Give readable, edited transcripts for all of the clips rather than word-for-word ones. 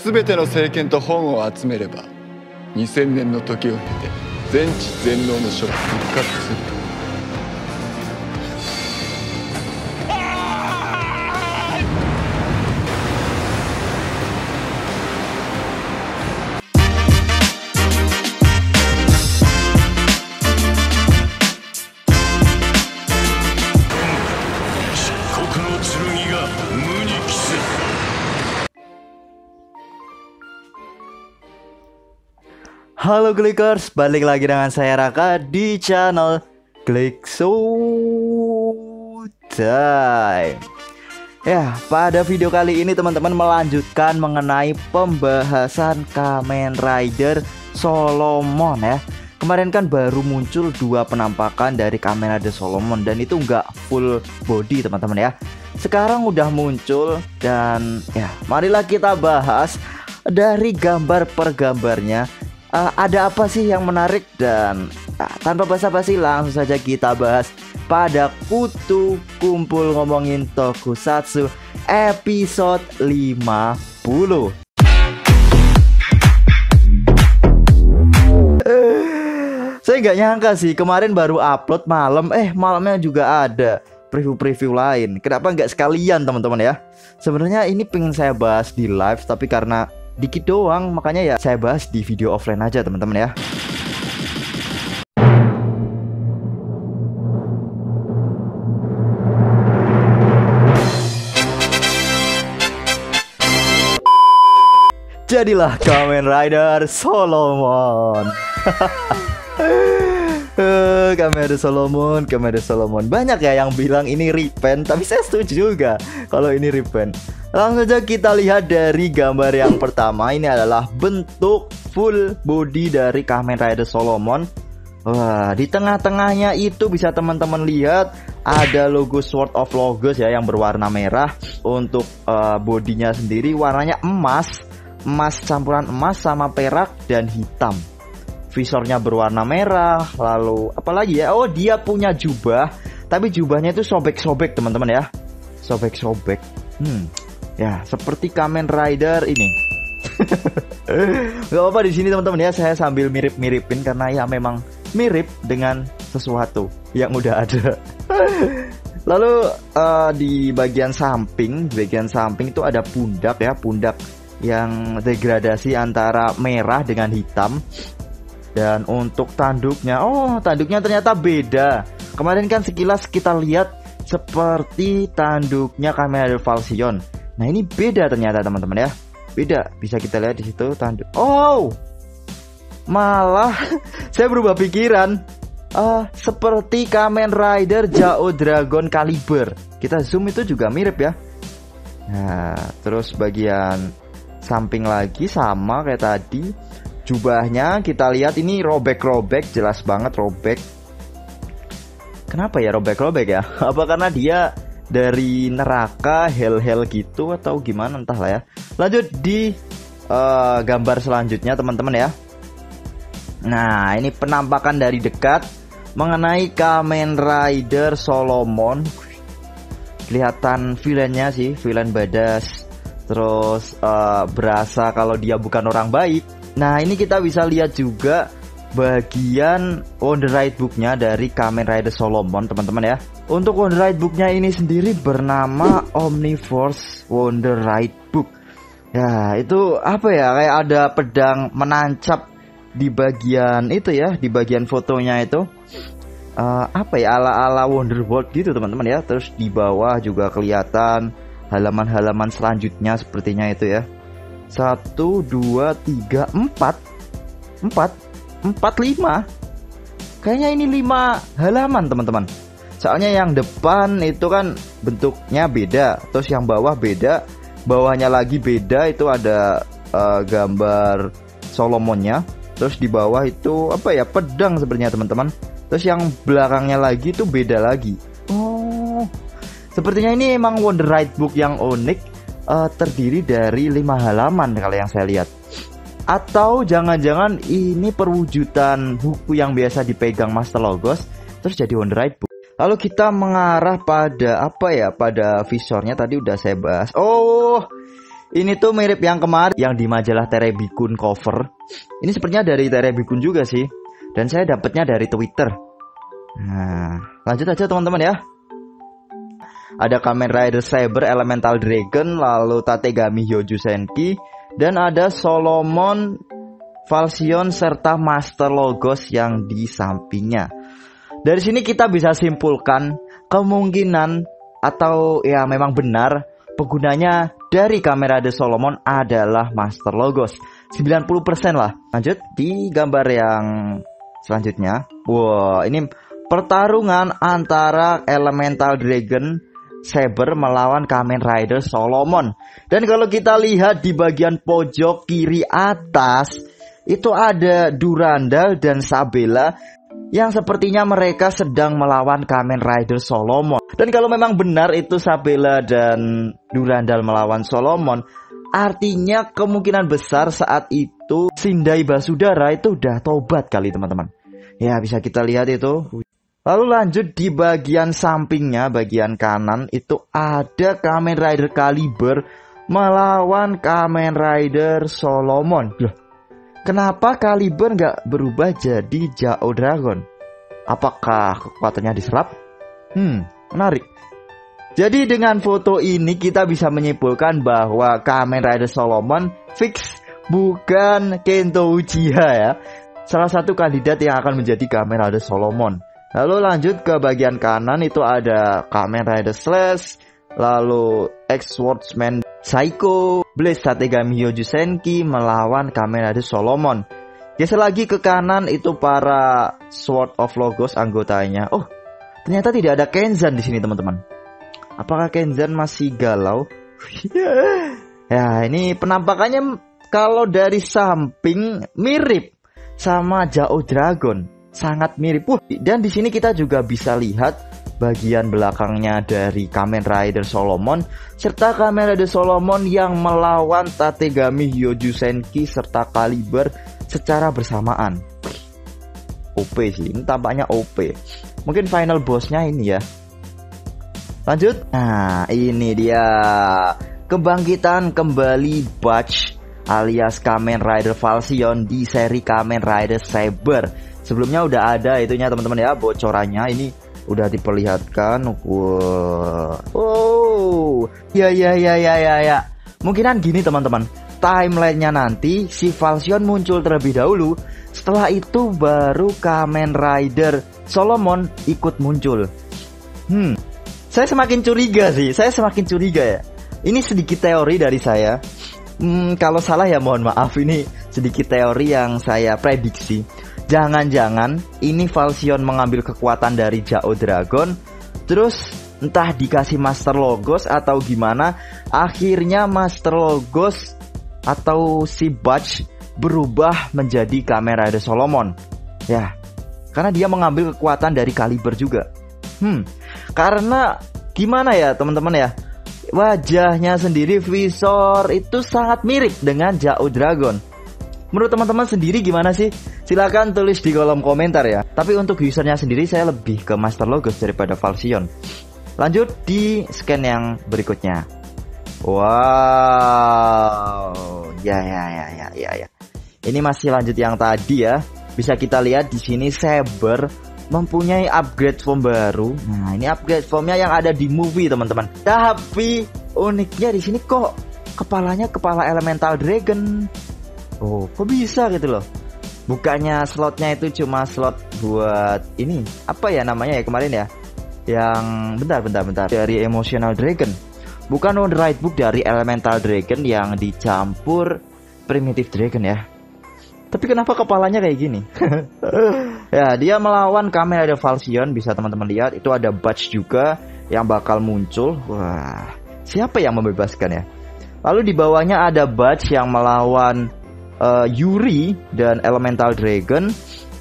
全ての政権と本を集めれば2000年の時を経て全知全能の書が復活する。Halo Clickers, balik lagi dengan saya Raka di channel Click Showtime. Ya, pada video kali ini teman-teman melanjutkan mengenai pembahasan Kamen Rider Solomon ya. Kemarin kan baru muncul 2 penampakan dari Kamen Rider Solomon dan itu nggak full body teman-teman ya. Sekarang udah muncul dan ya, marilah kita bahas dari gambar per gambarnya. Ada apa sih yang menarik dan tanpa basa-basi langsung saja kita bahas pada Kutu Kumpul Ngomongin Tokusatsu episode 50. Saya nggak nyangka sih, kemarin baru upload malam, malamnya juga ada preview-preview lain. Kenapa nggak sekalian teman-teman ya? Sebenarnya ini pengen saya bahas di live, tapi karena dikit doang, makanya ya saya bahas di video offline aja teman-teman ya. Jadilah Kamen Rider Solomon. Kamen Rider Solomon. Banyak ya yang bilang ini repaint, tapi saya setuju juga kalau ini repaint. Langsung saja kita lihat dari gambar yang pertama. Ini adalah bentuk full body dari Kamen Rider Solomon. Wah, di tengah-tengahnya itu bisa teman-teman lihat ada logo Sword of Logos ya yang berwarna merah. Untuk bodinya sendiri warnanya emas campuran emas sama perak dan hitam. Visornya berwarna merah. Lalu apalagi ya? Oh, dia punya jubah, tapi jubahnya itu sobek-sobek teman-teman ya. Sobek-sobek. Ya, seperti Kamen Rider ini. Gak apa-apa di sini teman-teman ya, saya sambil mirip-miripin karena ya memang mirip dengan sesuatu yang udah ada. Lalu di bagian samping itu ada pundak ya, pundak yang degradasi antara merah dengan hitam. Dan untuk tanduknya, tanduknya ternyata beda. Kemarin kan sekilas kita lihat seperti tanduknya Kamen Rider Falsion. Nah, ini beda ternyata teman-teman ya. Beda, bisa kita lihat di situ tanduk. Oh, malah saya berubah pikiran. Seperti Kamen Rider Jao Dragon Caliber. Kita zoom itu juga mirip ya. Nah, terus bagian samping lagi sama kayak tadi. Jubahnya kita lihat ini robek-robek, jelas banget robek. Kenapa ya robek-robek ya? Apa karena dia dari neraka, hell gitu atau gimana entahlah ya. Lanjut di gambar selanjutnya teman-teman ya. Nah, ini penampakan dari dekat mengenai Kamen Rider Solomon. Kelihatan villainnya sih, villain badass. Terus berasa kalau dia bukan orang baik. Nah, ini kita bisa lihat juga bagian Wonder Ride booknya dari Kamen Rider Solomon teman-teman ya. Untuk Wonder Ride booknya ini sendiri bernama Omniforce Wonder Ride Book. Ya, itu apa ya, kayak ada pedang menancap di bagian itu ya, di bagian fotonya itu. Apa ya, ala-ala Wonderworld gitu teman-teman ya. Terus di bawah juga kelihatan halaman-halaman selanjutnya sepertinya itu ya. 1, 2, 3, 4 5. Kayaknya ini 5 halaman teman-teman. Soalnya yang depan itu kan bentuknya beda, terus yang bawah beda, bawahnya lagi beda, itu ada gambar Solomonnya. Terus di bawah itu apa ya, pedang sebenarnya teman-teman. Terus yang belakangnya lagi itu beda lagi. Oh, sepertinya ini emang Wonder Ride Book yang unik. Terdiri dari 5 halaman kalau yang saya lihat. Atau jangan-jangan ini perwujudan buku yang biasa dipegang Master Logos terus jadi Wonder Ride Book. Lalu kita mengarah pada apa ya, pada visornya tadi udah saya bahas. Oh, Ini tuh mirip yang kemarin yang di majalah Terebikun cover. Ini sepertinya dari Terebikun juga sih. Dan saya dapatnya dari Twitter. Nah, lanjut aja teman-teman ya. Ada Kamen Rider Saber Elemental Dragon, lalu Tategami Hyojusenki, dan ada Solomon, Falsion, serta Master Logos yang di sampingnya. Dari sini kita bisa simpulkan kemungkinan atau ya memang benar penggunanya dari Kamen Rider Solomon adalah Master Logos. 90% lah. Lanjut di gambar yang selanjutnya. Wow, ini pertarungan antara Elemental Dragon Saber melawan Kamen Rider Solomon. Dan kalau kita lihat di bagian pojok kiri atas, itu ada Durandal dan Sabella yang sepertinya mereka sedang melawan Kamen Rider Solomon. Dan kalau memang benar itu Sabella dan Durandal melawan Solomon, artinya kemungkinan besar saat itu Shindai Basudara itu udah tobat kali teman-teman. Ya bisa kita lihat itu. Lalu lanjut di bagian sampingnya, bagian kanan itu ada Kamen Rider Caliber melawan Kamen Rider Solomon. Loh, kenapa Caliber nggak berubah jadi Jao Dragon? Apakah kekuatannya diserap? Menarik. Jadi dengan foto ini kita bisa menyimpulkan bahwa Kamen Rider Solomon fix bukan Kento Uchiha ya. Salah satu kandidat yang akan menjadi Kamen Rider Solomon. Lalu lanjut ke bagian kanan itu ada Kamen Rider Slash, lalu X-Swordsman Psycho, Blaze Tategami Hyojusenki melawan Kamen Rider Solomon. Geser lagi ke kanan itu para Sword of Logos anggotanya. Oh, ternyata tidak ada Kenzan di sini teman-teman. Apakah Kenzan masih galau? Ya, ini penampakannya kalau dari samping mirip sama Jao Dragon. Sangat mirip. Dan di sini kita juga bisa lihat bagian belakangnya dari Kamen Rider Solomon serta Kamen Rider Solomon yang melawan Tategami Hyojusenki serta Caliber secara bersamaan. OP sih, ini tampaknya OP. Mungkin final bossnya ini ya. Lanjut. Nah, ini dia kebangkitan kembali Butch alias Kamen Rider Falsion di seri Kamen Rider Saber. Sebelumnya udah ada itunya teman-teman ya, bocorannya ini udah diperlihatkan. Wow. Ya. Mungkinan gini teman-teman, timelinenya nanti si Falsion muncul terlebih dahulu. Setelah itu baru Kamen Rider Solomon ikut muncul. Saya semakin curiga ya. Ini sedikit teori dari saya. Kalau salah ya mohon maaf, ini sedikit teori yang saya prediksi. Jangan-jangan ini Falsion mengambil kekuatan dari Jao Dragon, terus entah dikasih Master Logos atau gimana, akhirnya Master Logos atau si Butch berubah menjadi Kamen Rider Solomon. Ya, karena dia mengambil kekuatan dari Caliber juga. Karena gimana ya teman-teman ya, wajahnya sendiri visor itu sangat mirip dengan Jao Dragon. Menurut teman-teman sendiri gimana sih? Silahkan tulis di kolom komentar ya. Tapi untuk usernya sendiri saya lebih ke Master Logos daripada Falsion. Lanjut di scan yang berikutnya. Wow. Ya. Ini masih lanjut yang tadi ya. Bisa kita lihat di sini Saber mempunyai upgrade form baru. Nah, ini upgrade formnya yang ada di movie teman-teman. Tapi uniknya di sini kok kepalanya kepala Elemental Dragon. Oh, kok bisa gitu loh. Bukannya slotnya itu cuma slot buat ini, apa ya namanya ya kemarin ya, yang bentar dari Emotional Dragon. Bukan on right book dari Elemental Dragon yang dicampur Primitive Dragon ya. Tapi kenapa kepalanya kayak gini? Ya, dia melawan Kamen Rider Falsion. Bisa teman-teman lihat itu ada Butch juga yang bakal muncul. Wah, siapa yang membebaskan ya? Lalu di bawahnya ada Butch yang melawan Yuri dan Elemental Dragon.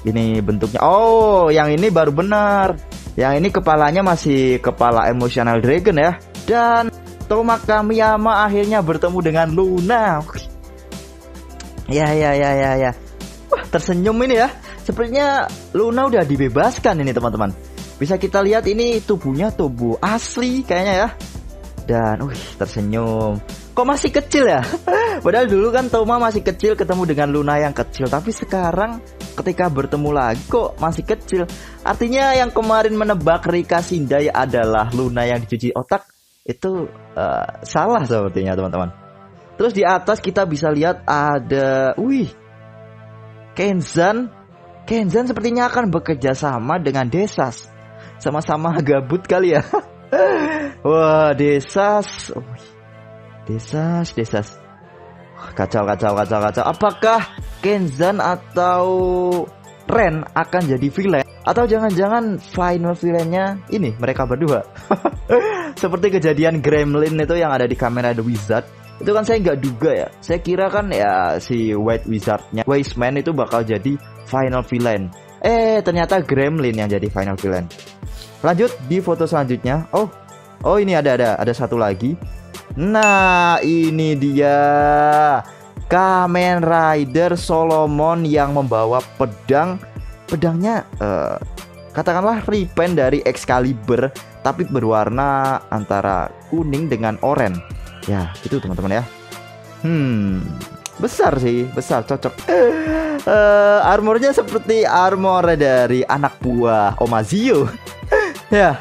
Ini bentuknya, oh yang ini baru benar. Yang ini kepalanya masih kepala Emotional Dragon ya. Dan Toma Kamiyama akhirnya bertemu dengan Luna. Ya. Wah, tersenyum ini ya. Sepertinya Luna udah dibebaskan ini teman-teman. Bisa kita lihat ini tubuhnya tubuh asli kayaknya ya. Dan tersenyum. kok masih kecil ya? Padahal dulu kan Toma masih kecil ketemu dengan Luna yang kecil, tapi sekarang ketika bertemu lagi kok masih kecil. Artinya yang kemarin menebak Rika Sindai adalah Luna yang dicuci otak itu salah sepertinya teman-teman. Terus di atas kita bisa lihat ada, Kenzan sepertinya akan bekerja sama dengan Desas. Sama-sama gabut kali ya. Wah, Desas. Desas. Kacau. Apakah Kenzan atau Ren akan jadi villain? Atau jangan-jangan final villainnya ini mereka berdua? Seperti kejadian Gremlin itu yang ada di kamera The Wizard. Itu kan saya nggak duga ya. Saya kira kan ya si White Wizardnya Wiseman itu bakal jadi final villain. Ternyata Gremlin yang jadi final villain. Lanjut di foto selanjutnya. Oh ini ada satu lagi. Nah, ini dia Kamen Rider Solomon yang membawa pedang. Pedangnya katakanlah repaint dari Excalibur, tapi berwarna antara kuning dengan oranye. Ya, itu teman-teman ya. Besar, cocok. Armornya seperti armor dari anak buah Omazio. ya,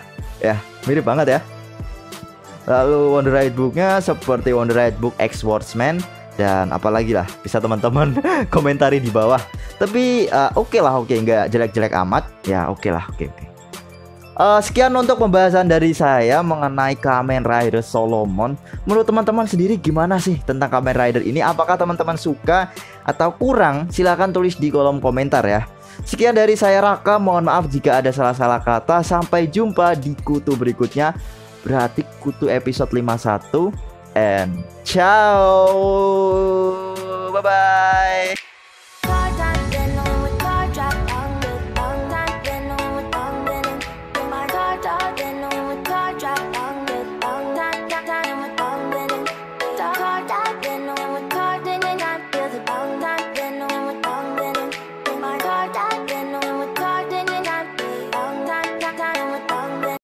mirip banget ya. Lalu Wonder Ride Book-nya seperti Wonder Ride Book X Swordsman. Dan apalagi lah, bisa teman-teman komentari di bawah. Tapi oke, nggak jelek-jelek amat. Ya oke. Sekian untuk pembahasan dari saya mengenai Kamen Rider Solomon. Menurut teman-teman sendiri gimana sih tentang Kamen Rider ini? Apakah teman-teman suka atau kurang? Silahkan tulis di kolom komentar ya. Sekian dari saya Raka, mohon maaf jika ada salah-salah kata. Sampai jumpa di kutu berikutnya. Berarti kutu episode 51. And ciao. Bye-bye.